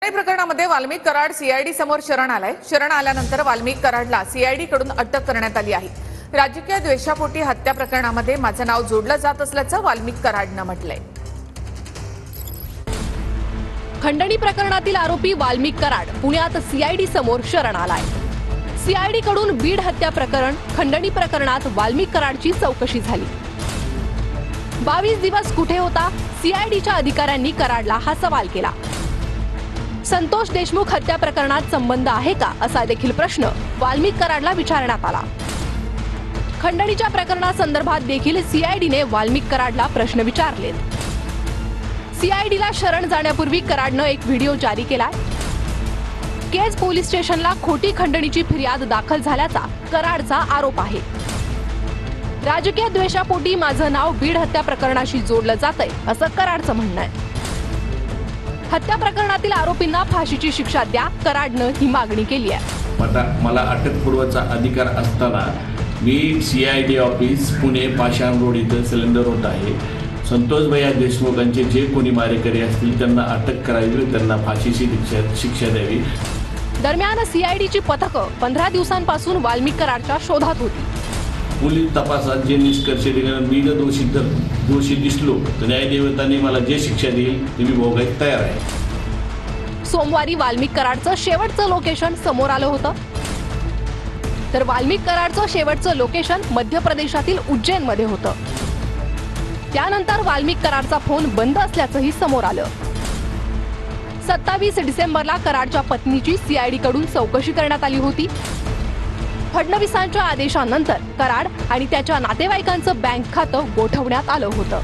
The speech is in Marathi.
खंडणी प्रकरणामध्ये वाल्मिक कराड सीआयडी समोर शरण आलाय। शरण आल्यानंतर वाल्मिक कराडला सीआयडी कडून अटक करण्यात आली आहे। राजकीय द्वेषापोटी हत्या प्रकरणामध्ये माझं नाव जोडलं जात असल्याचं वाल्मिक कराडनं म्हटलंय। खंडणी प्रकरणातील आरोपी वाल्मिक कराड पुण्यात सीआयडी समोर शरण आलाय। सीआयडी कडून बीड हत्या प्रकरण खंडणी प्रकरणात वाल्मिक कराडची चौकशी झाली। 22 दिवस कुठे होता? सीआयडीच्या अधिकाऱ्यांनी कराडला हा सवाल केला। संतोष देशमुख हत्या प्रकरणात संबंध आहे का असा देखील प्रश्न वाल्मिक कराडला विचारण्यात आला। खंडणीच्या प्रकरणासंदर्भात देखील सीआयडीने वाल्मिक कराडला प्रश्न विचारलेत। सीआयडीला शरण जाण्यापूर्वी कराडनं एक व्हिडिओ जारी केलाय। केज पोलीस स्टेशनला खोटी खंडणीची फिर्याद दाखल झाल्याचा कराडचा आरोप आहे। राजकीय द्वेषापोटी माझं नाव बीड हत्या प्रकरणाशी जोडलं जातंय असं कराडचं म्हणणं आहे। हत्या प्रकरणातील आरोपींना फाशीची शिक्षा द्या, कराडनं ही मागणी केली आहे। मला अटकपूर्वचा अधिकार असताना मी सीआयडी ऑफिस पुणे पाषाण रोड इथं सिलेंडर होत आहे। संतोष भैया देशमुखांचे जे कोणी मारेकरी असतील त्यांना अटक करावी, त्यांना फाशीची शिक्षा द्यावी। दरम्यान सीआयडीची पथकं 15 दिवसांपासून वाल्मिक कराडच्या शोधात होती। पोलीस तपासात जे निष्कर्ष दिल्यानंतर मी दोषी दिसलो तर न्यायदेवताने मला जे शिक्षा देईल ती मी भोगायला तयार आहे। सोमवारी वाल्मिक कराडचं शेवटचं लोकेशन समोर आलं होतं। तर वाल्मिक कराडचं शेवटचं लोकेशन मध्य प्रदेशातील उज्जैनमध्ये होतं। त्यानंतर वाल्मिक कराडचा फोन बंद असल्याचंही समोर आलं। 27 डिसेंबरला कराडच्या पत्नीची सीआयडी कडून चौकशी करण्यात आली होती। फडणवीसांच्या आदेशानंतर कराड आणि त्याच्या नातेवाईकांचं बँक खातं गोठवण्यात आलं होतं।